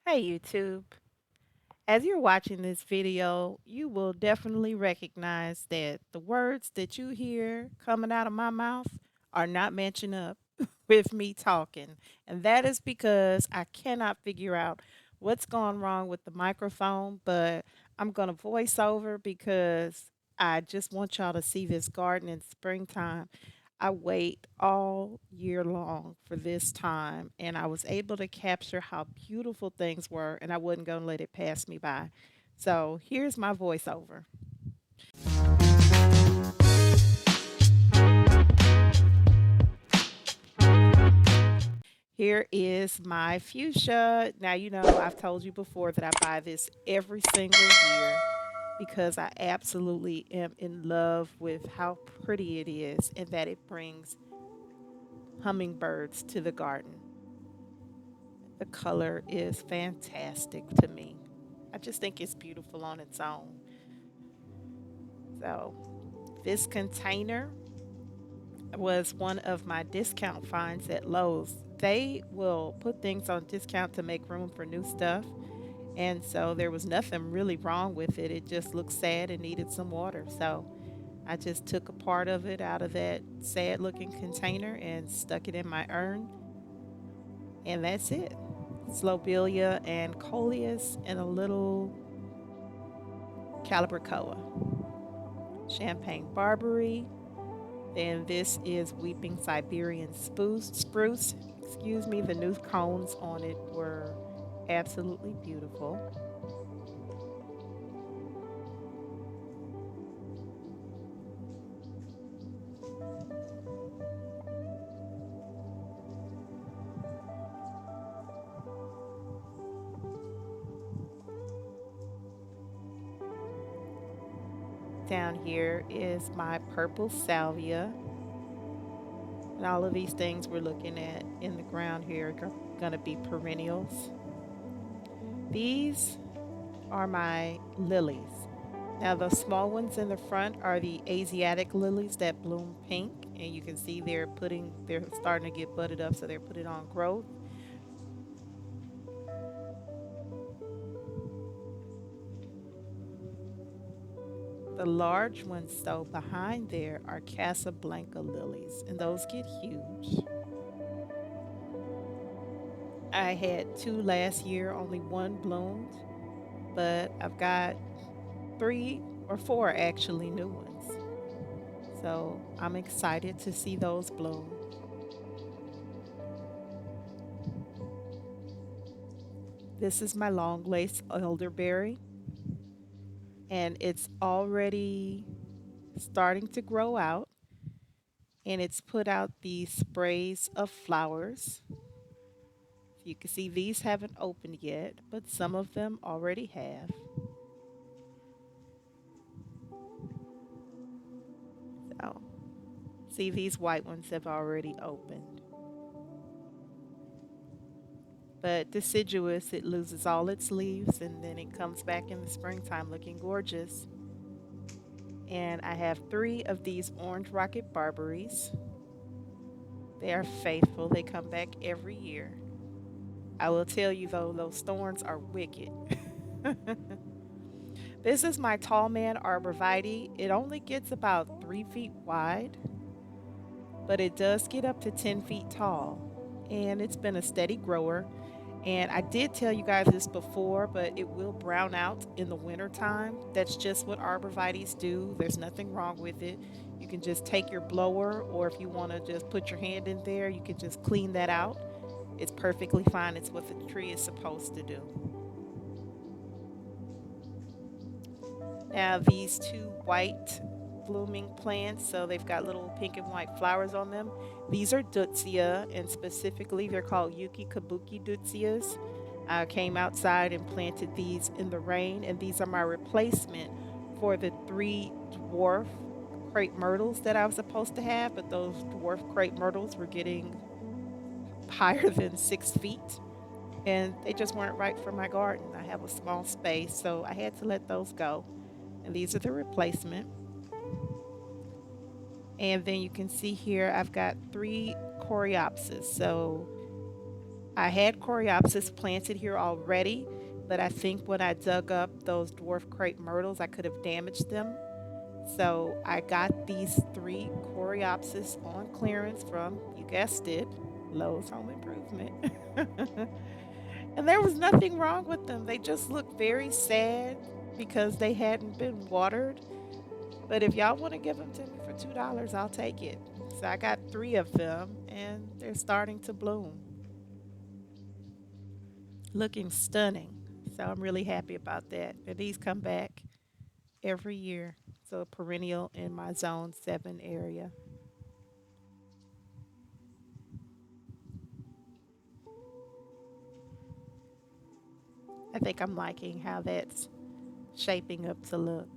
Hey YouTube. As you're watching this video, you will definitely recognize that the words that you hear coming out of my mouth are not matching up with me talking. And that is because I cannot figure out what's going wrong with the microphone, but I'm going to voice over because I just want y'all to see this garden in springtime. I wait all year long for this time, and I was able to capture how beautiful things were, and I wasn't going to let it pass me by. So here's my voiceover. Here is my fuchsia. Now, I've told you before that I buy this every single year because I absolutely am in love with how pretty it is and that it brings hummingbirds to the garden. The color is fantastic to me. I just think it's beautiful on its own. So, this container was one of my discount finds at Lowe's. They will put things on discount to make room for new stuff. And so there was nothing really wrong with it. It just looked sad and needed some water. So I just took a part of it out of that sad looking container and stuck it in my urn. And that's it. Slobelia and coleus and a little calibrachoa. Champagne barberry. Then this is weeping Siberian spruce. Excuse me, the new cones on it were absolutely beautiful. Down here is my purple salvia. And all of these things we're looking at in the ground here are going to be perennials. These are my lilies. Now, the small ones in the front are the Asiatic lilies that bloom pink. And you can see they're starting to get budded up, so they're putting on growth. The large ones, though, behind there are Casablanca lilies, and those get huge. I had two last year, only one bloomed, but I've got three or four actually new ones. So I'm excited to see those bloom. This is my long lace elderberry, and it's already starting to grow out, and it's put out these sprays of flowers. You can see these haven't opened yet, but some of them already have. So, see, these white ones have already opened. But deciduous, it loses all its leaves and then it comes back in the springtime looking gorgeous. And I have three of these orange rocket barberries. They are faithful, they come back every year. I will tell you though, those thorns are wicked. This is my tall man arborvitae. It only gets about 3 feet wide, but it does get up to 10 feet tall. And it's been a steady grower. And I did tell you guys this before, but it will brown out in the winter time. That's just what arborvitaes do. There's nothing wrong with it. You can just take your blower, or if you want to just put your hand in there, you can just clean that out. It's perfectly fine. It's what the tree is supposed to do. Now, these two white blooming plants, so they've got little pink and white flowers on them. These are Deutzia, and specifically they're called Yuki Kabuki Deutzias. I came outside and planted these in the rain, and these are my replacement for the three dwarf crepe myrtles that I was supposed to have, but those dwarf crepe myrtles were getting higher than 6 feet, and they just weren't right for my garden. I have a small space, so I had to let those go. And these are the replacement. And then you can see here I've got three coreopsis. So I had coreopsis planted here already, but I think when I dug up those dwarf crepe myrtles, I could have damaged them. So I got these three coreopsis on clearance from, you guessed it, Lowe's Home Improvement. And there was nothing wrong with them. They just looked very sad because they hadn't been watered. But if y'all want to give them to me for $2, I'll take it. So I got three of them and they're starting to bloom, looking stunning. So I'm really happy about that. And these come back every year. So a perennial in my zone 7 area. I think I'm liking how that's shaping up to look.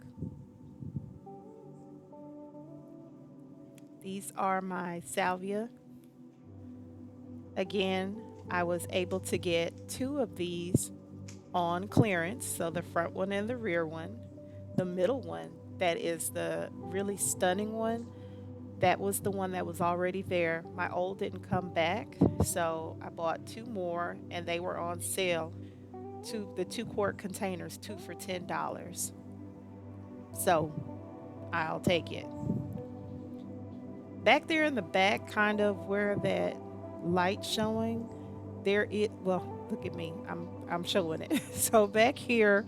These are my salvia. Again, I was able to get two of these on clearance. So the front one and the rear one. The middle one, that is the really stunning one, that was the one that was already there. My old didn't come back, so I bought two more and they were on sale. The 2-quart containers, two for $10. So I'll take it. Back there in the back, kind of where that light showing, there it well, look at me. I'm showing it. So back here,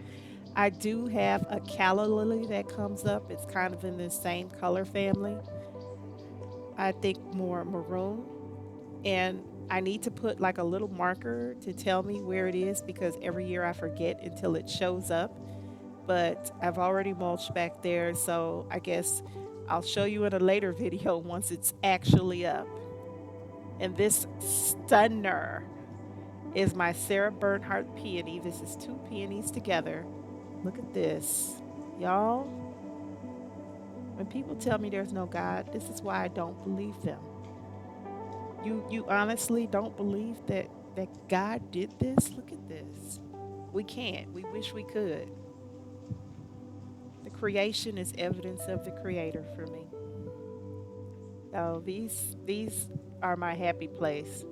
I do have a calla lily that comes up. It's kind of in the same color family. I think more maroon. And I need to put like a little marker to tell me where it is because every year I forget until it shows up. But I've already mulched back there, so I guess I'll show you in a later video once it's actually up. And this stunner is my Sarah Bernhardt peony. This is two peonies together. Look at this. Y'all, when people tell me there's no God, this is why I don't believe them. You honestly don't believe that God did this? Look at this. We can't. We wish we could. The creation is evidence of the creator for me. So these are my happy place.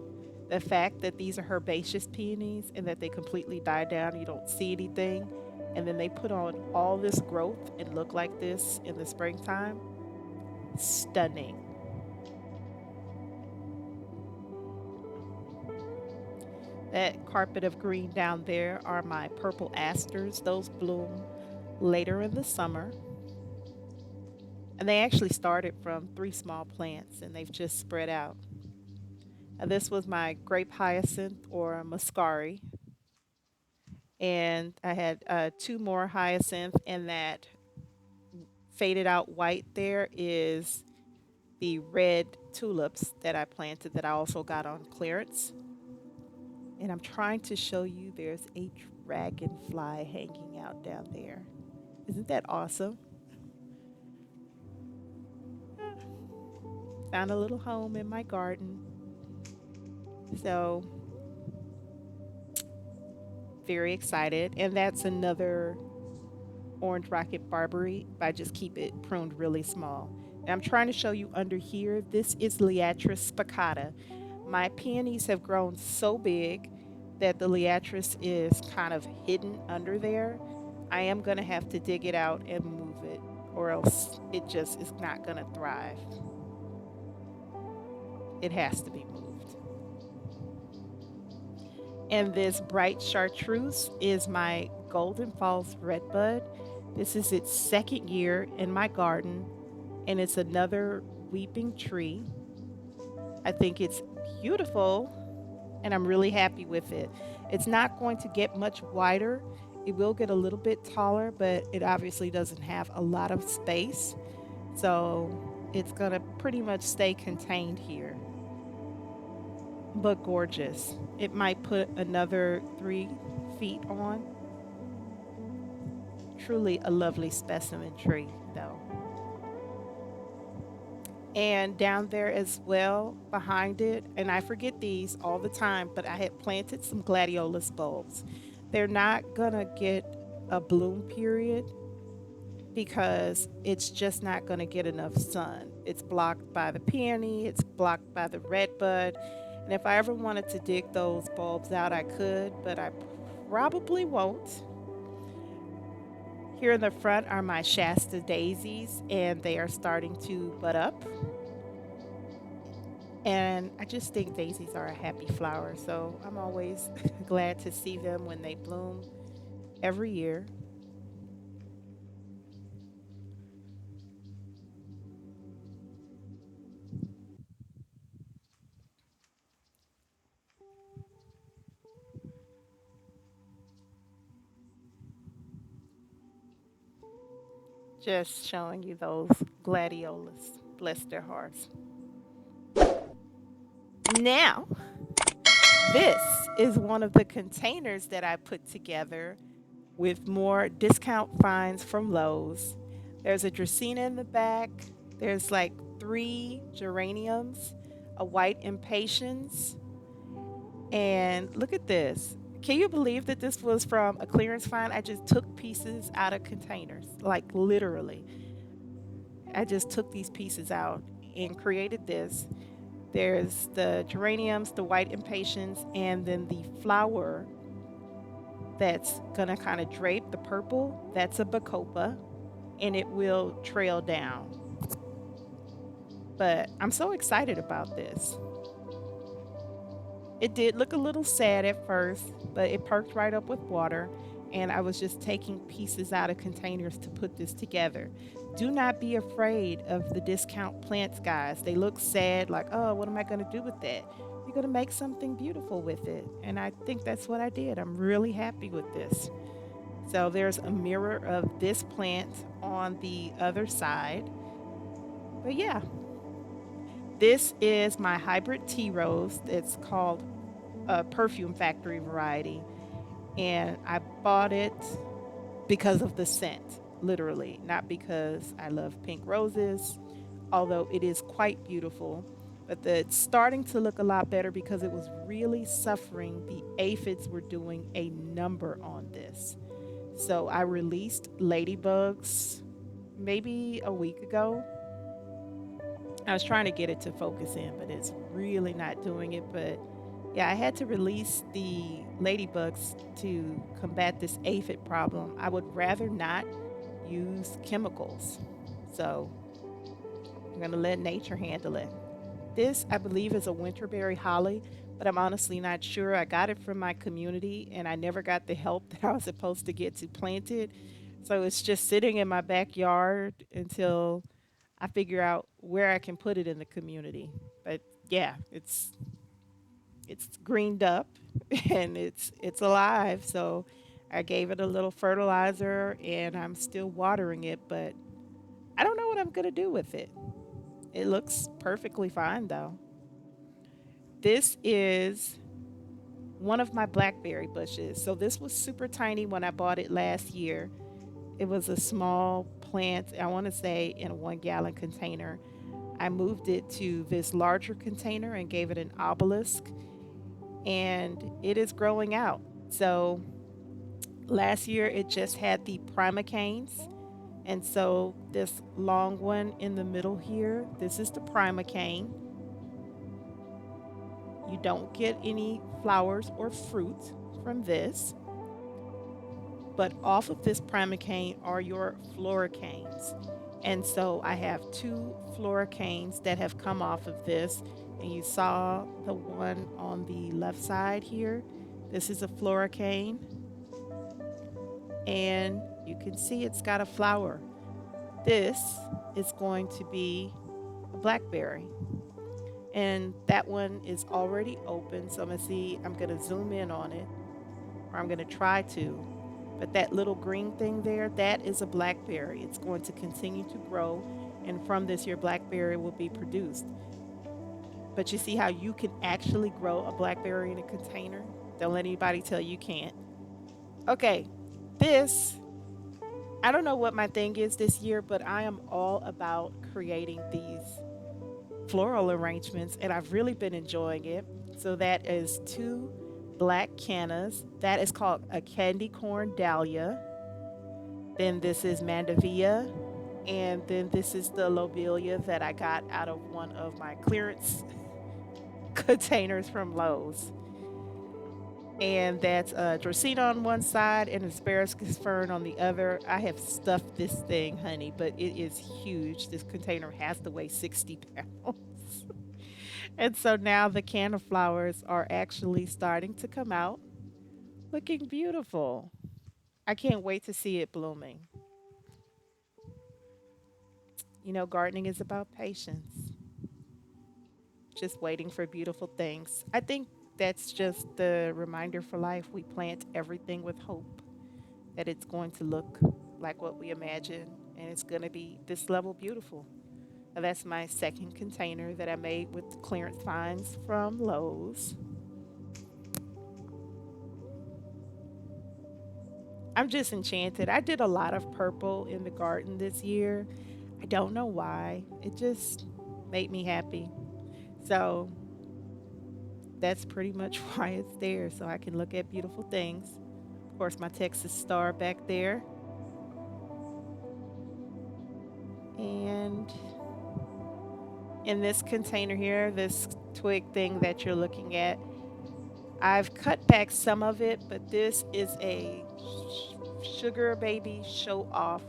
The fact that these are herbaceous peonies and that they completely die down, you don't see anything, and then they put on all this growth and look like this in the springtime, stunning. That carpet of green down there are my purple asters. Those bloom later in the summer. And they actually started from three small plants and they've just spread out. And this was my grape hyacinth or muscari. And I had two more hyacinth, and that faded out white there is the red tulips that I planted that I also got on clearance. And I'm trying to show you there's a dragonfly hanging out down there. Isn't that awesome? Found a little home in my garden. So, very excited. And that's another orange rocket barberry. I just keep it pruned really small. And I'm trying to show you under here. This is Liatris spicata. My peonies have grown so big that the Liatris is kind of hidden under there. I am going to have to dig it out and move it, or else it just is not going to thrive. It has to be moved. And this bright chartreuse is my Golden Falls Redbud. This is its second year in my garden, and it's another weeping tree. I think it's beautiful, and I'm really happy with it. It's not going to get much wider. It will get a little bit taller, but it obviously doesn't have a lot of space. So it's going to pretty much stay contained here. But gorgeous. It might put another 3 feet on. Truly a lovely specimen tree, though. And down there as well, behind it, and I forget these all the time, but I had planted some gladiolus bulbs. They're not gonna get a bloom period because it's just not gonna get enough sun. It's blocked by the peony, it's blocked by the redbud, And if I ever wanted to dig those bulbs out, I could, but I probably won't. Here in the front are my Shasta daisies, and they are starting to bud up. And I just think daisies are a happy flower, so I'm always glad to see them when they bloom every year. Just showing you those gladiolas. Bless their hearts. Now, this is one of the containers that I put together with more discount finds from Lowe's. There's a Dracaena in the back. There's like three geraniums, a white impatiens, and look at this. Can you believe that this was from a clearance find? I just took pieces out of containers, like literally. I just took these pieces out and created this. There's the geraniums, the white impatiens, and then the flower that's gonna kind of drape the purple. That's a bacopa, and it will trail down. But I'm so excited about this. It did look a little sad at first, but it perked right up with water. And I was just taking pieces out of containers to put this together. Do not be afraid of the discount plants, guys. They look sad, like, oh, what am I going to do with that? You're going to make something beautiful with it. And I think that's what I did. I'm really happy with this. So there's a mirror of this plant on the other side. But yeah, this is my hybrid tea rose. It's called a Perfume Factory variety. And I bought it because of the scent, literally, not because I love pink roses, although it is quite beautiful. But it's starting to look a lot better because it was really suffering. The aphids were doing a number on this. So I released ladybugs maybe a week ago. I was trying to get it to focus in, but it's really not doing it. But yeah, I had to release the ladybugs to combat this aphid problem. I would rather not use chemicals. So I'm going to let nature handle it. This, I believe, is a winterberry holly, but I'm honestly not sure. I got it from my community and I never got the help that I was supposed to get to plant it. So it's just sitting in my backyard until I figure out where I can put it in the community. But yeah, it's greened up and it's alive. So I gave it a little fertilizer and I'm still watering it, but I don't know what I'm going to do with it. It looks perfectly fine though. This is one of my blackberry bushes. So this was super tiny when I bought it last year. It was a small plant, I want to say in a 1 gallon container. I moved it to this larger container and gave it an obelisk, and it is growing out. So last year it just had the primocanes, and so this long one in the middle here, this is the primocane. You don't get any flowers or fruit from this, but off of this primocane are your floricanes. And so I have two floricanes that have come off of this. And you saw the one on the left side here. This is a floricane. And you can see it's got a flower. This is going to be a blackberry. And that one is already open. So I'm going to zoom in on it, or I'm going to try to. But that little green thing there, that is a blackberry. It's going to continue to grow, and from this, your blackberry will be produced. But you see how you can actually grow a blackberry in a container? Don't let anybody tell you can't. Okay, this, I don't know what my thing is this year, but I am all about creating these floral arrangements, and I've really been enjoying it. So that is two black cannas. That is called a candy corn dahlia. Then this is mandevilla. And then this is the lobelia that I got out of one of my clearance containers from Lowe's. And that's Dracaena on one side and asparagus fern on the other. I have stuffed this thing, honey, but it is huge. This container has to weigh 60 pounds. And so now the canna flowers are actually starting to come out, looking beautiful. I can't wait to see it blooming. You know, gardening is about patience, just waiting for beautiful things. I think that's just the reminder for life. We plant everything with hope that it's going to look like what we imagine and it's going to be this level beautiful. Now, that's my second container that I made with clearance finds from Lowe's. I'm just enchanted. I did a lot of purple in the garden this year. I don't know why. It just made me happy. So that's pretty much why it's there, so I can look at beautiful things. Of course, my Texas star back there. And in this container here, this twig thing that you're looking at, I've cut back some of it, but this is a sugar baby show off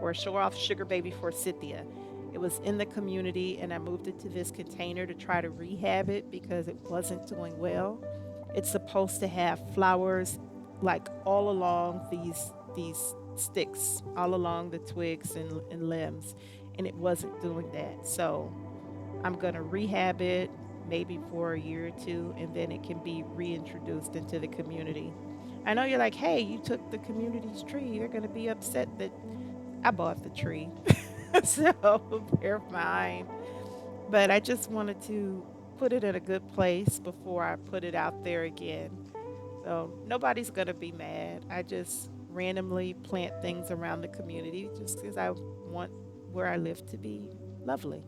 or show off sugar baby forsythia. It was in the community and I moved it to this container to try to rehab it because it wasn't doing well. It's supposed to have flowers like all along these sticks, all along the twigs and limbs, and it wasn't doing that. So I'm gonna rehab it maybe for a year or two, and then it can be reintroduced into the community. I know you're like, hey, you took the community's tree. They're gonna be upset that I bought the tree. So they're fine. But I just wanted to put it in a good place before I put it out there again. So nobody's going to be mad. I just randomly plant things around the community just because I want where I live to be lovely.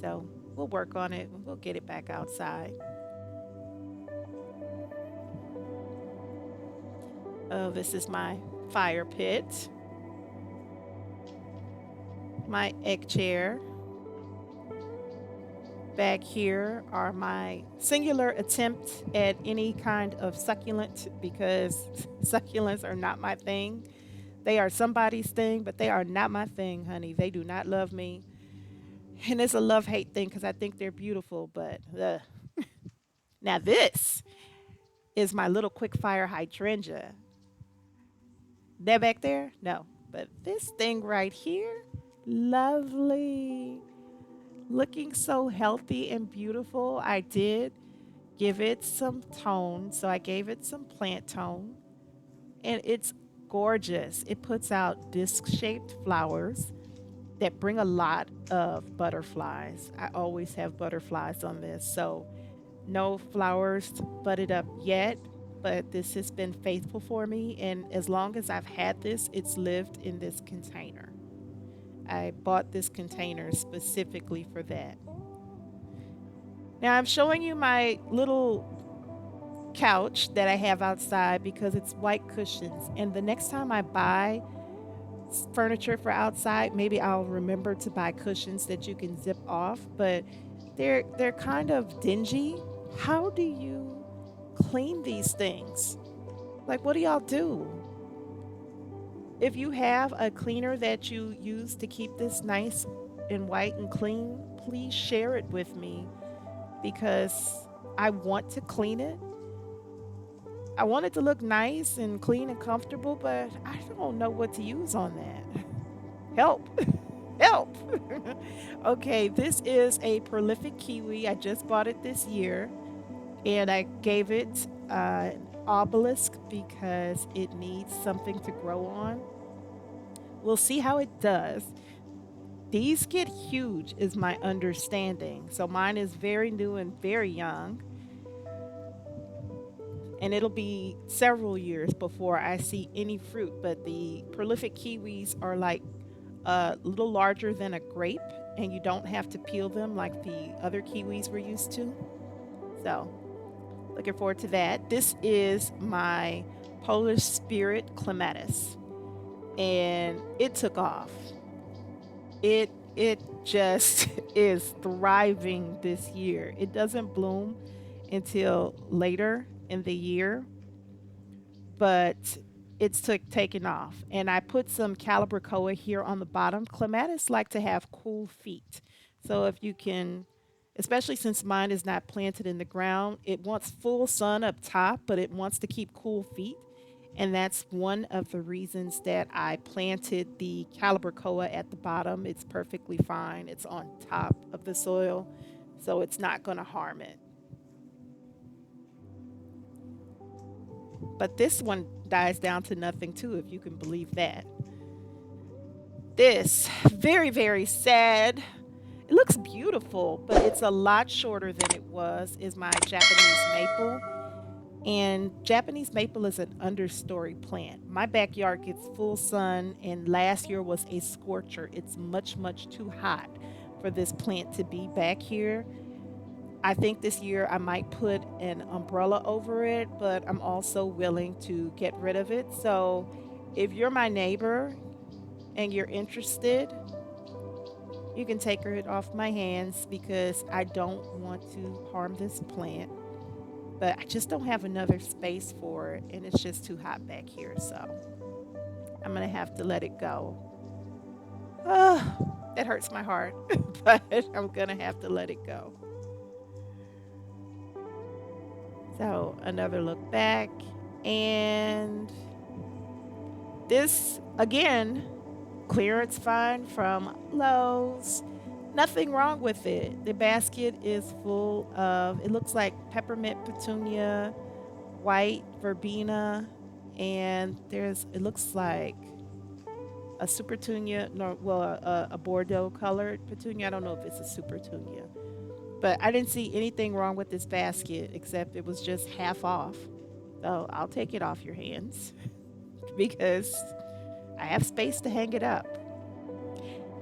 So we'll work on it and we'll get it back outside. Oh, this is my fire pit, my egg chair. Back here are my singular attempt at any kind of succulent because succulents are not my thing. They are somebody's thing, but they are not my thing, honey. They do not love me. And it's a love hate thing because I think they're beautiful, but now this is my little quick fire hydrangea. That back there? No. But this thing right here, lovely. Looking so healthy and beautiful. I did give it some tone, so I gave it some plant tone, and it's gorgeous. It puts out disc-shaped flowers that bring a lot of butterflies. I always have butterflies on this, so no flowers budded up yet, but this has been faithful for me, and as long as I've had this, it's lived in this container. I bought this container specifically for that. Now I'm showing you my little couch that I have outside because it's white cushions. And the next time I buy furniture for outside, maybe I'll remember to buy cushions that you can zip off, but they're kind of dingy. How do you clean these things? Like what do y'all do? If you have a cleaner that you use to keep this nice and white and clean, please share it with me because I want to clean it. I want it to look nice and clean and comfortable, but I don't know what to use on that. Help. Help. Okay, this is a prolific kiwi. I just bought it this year and I gave it an obelisk because it needs something to grow on. We'll see how it does. These get huge, is my understanding. So mine is very new and very young. And it'll be several years before I see any fruit. But the prolific kiwis are like a little larger than a grape, and you don't have to peel them like the other kiwis we're used to. So, looking forward to that. This is my Polish Spirit clematis, and it took off. It It just is thriving this year. It doesn't bloom until later in the year, but it's taken off. And I put some calibrachoa here on the bottom. Clematis like to have cool feet. So if you can, especially since mine is not planted in the ground, it wants full sun up top, but it wants to keep cool feet. And that's one of the reasons that I planted the calibrachoa at the bottom. It's perfectly fine. It's on top of the soil, so it's not going to harm it. But this one dies down to nothing too, if you can believe that. This, very, very sad. It looks beautiful, but it's a lot shorter than it was, is my Japanese maple. And Japanese maple is an understory plant. My backyard gets full sun, and last year was a scorcher. It's much, much too hot for this plant to be back here. I think this year I might put an umbrella over it, but I'm also willing to get rid of it. So if you're my neighbor and you're interested, you can take it off my hands because I don't want to harm this plant. But I just don't have another space for it, and it's just too hot back here. So I'm going to have to let it go. That hurts my heart, but I'm going to have to let it go. So another look back, and this again, clearance find from Lowe's. Nothing wrong with it. The basket is full of, it looks like peppermint petunia, white verbena, and it looks like a super tunia, no, well, a Bordeaux colored petunia. I don't know if it's a super tunia. But I didn't see anything wrong with this basket except it was just half off. So I'll take it off your hands because I have space to hang it up.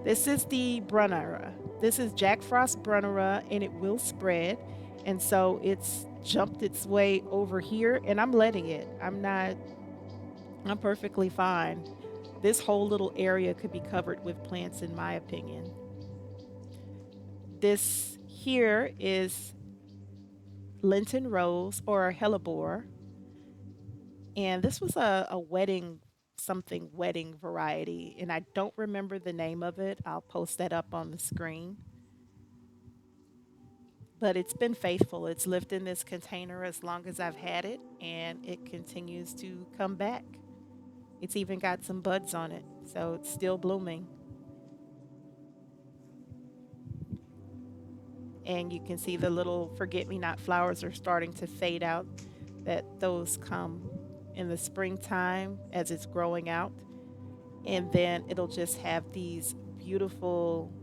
This is the Brunner. This is Jack Frost Brunner, and it will spread. And so it's jumped its way over here, and I'm letting it. I'm perfectly fine. This whole little area could be covered with plants, in my opinion. This here is Linton Rose or Hellebore. And this was a wedding, something wedding variety. And I don't remember the name of it. I'll post that up on the screen. But it's been faithful. It's lived in this container as long as I've had it, and it continues to come back. It's even got some buds on it, so it's still blooming. And you can see the little forget me not flowers are starting to fade out, that those come in the springtime as it's growing out. And then it'll just have these beautiful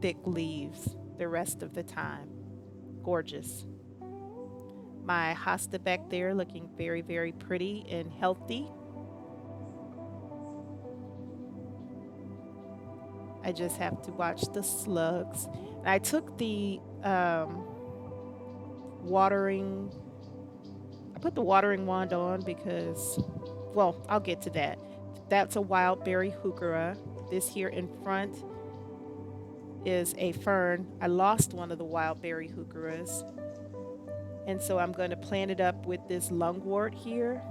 thick leaves the rest of the time. Gorgeous. My hosta back there looking very, very pretty and healthy. I just have to watch the slugs. I took the watering, I put the watering wand on because, well, I'll get to that. That's a wild berry heuchera. This here in front is a fern. I lost one of the wild berry heucheras. And so I'm going to plant it up with this lungwort here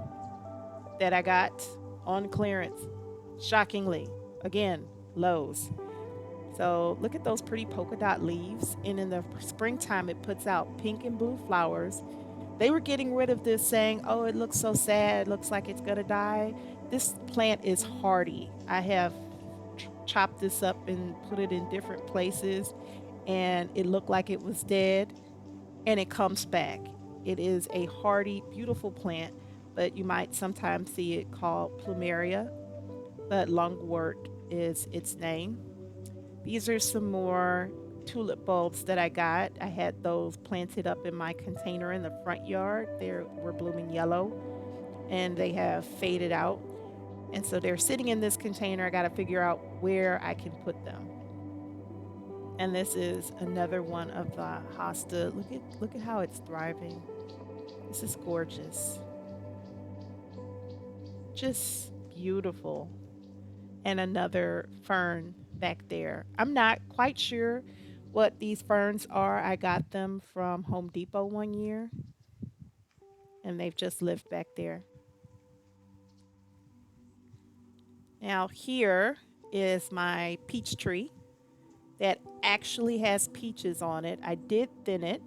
that I got on clearance. Shockingly. Again, Lowe's. So look at those pretty polka dot leaves. And in the springtime, it puts out pink and blue flowers. They were getting rid of this saying, oh, it looks so sad. Looks like it's going to die. This plant is hardy. I have chopped this up and put it in different places. And it looked like it was dead. And it comes back. It is a hardy, beautiful plant. But you might sometimes see it called plumeria. But lungwort is its name. These are some more tulip bulbs that I got. I had those planted up in my container in the front yard. They were blooming yellow and they have faded out. And so they're sitting in this container. I got to figure out where I can put them. And this is another one of the hosta. Look at how it's thriving. This is gorgeous. Just beautiful. And another fern back there. I'm not quite sure what these ferns are. I got them from Home Depot one year and they've just lived back there. Now, here is my peach tree that actually has peaches on it. I did thin it,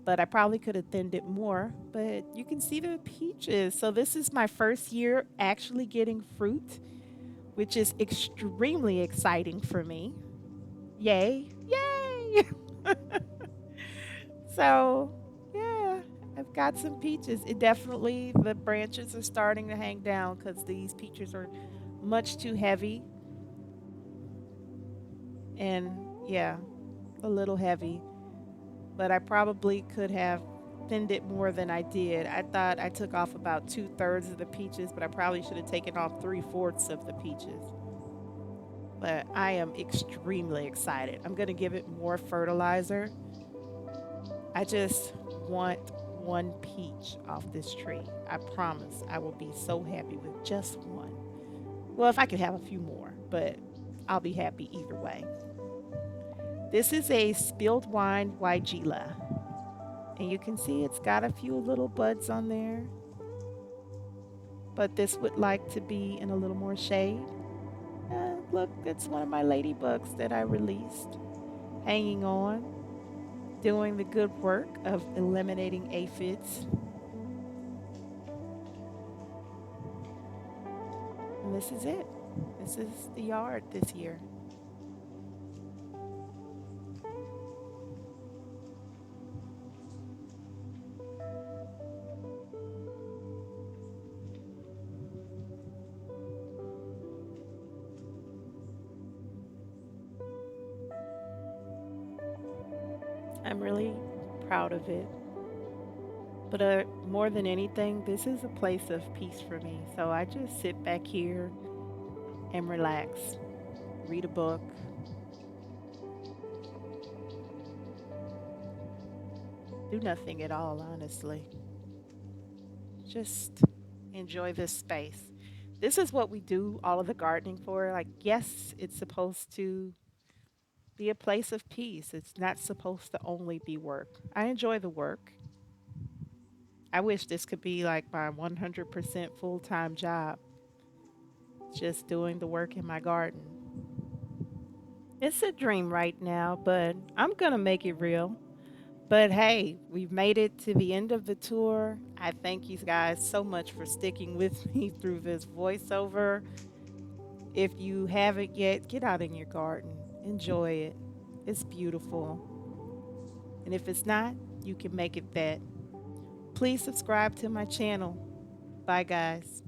but I probably could have thinned it more. But you can see the peaches. So, this is my first year actually getting fruit, which is extremely exciting for me. Yay! Yay! So, yeah, I've got some peaches. It definitely, the branches are starting to hang down because these peaches are much too heavy and, yeah, a little heavy. But I probably could have thinned it more than I did. I thought I took off about 2/3 of the peaches, but I probably should have taken off 3/4 of the peaches. But I am extremely excited. I'm going to give it more fertilizer. I just want one peach off this tree. I promise I will be so happy with just one. Well, if I could have a few more, but I'll be happy either way. This is a spilled wine Weigela. And you can see it's got a few little buds on there. But this would like to be in a little more shade. Look, it's one of my ladybugs that I released. Hanging on. Doing the good work of eliminating aphids. And this is it. This is the yard this year. I'm really proud of it. But more than anything, this is a place of peace for me. So I just sit back here and relax, read a book, do nothing at all, honestly. Just enjoy this space. This is what we do all of the gardening for. Like, yes, it's supposed to be a place of peace. It's not supposed to only be work. I enjoy the work. I wish this could be like my 100% full time job, just doing the work in my garden. It's a dream right now, but I'm going to make it real. But hey, we've made it to the end of the tour. I thank you guys so much for sticking with me through this voiceover. If you haven't yet, get out in your garden, enjoy it. It's beautiful. And if it's not, you can make it that. Please subscribe to my channel. Bye, guys.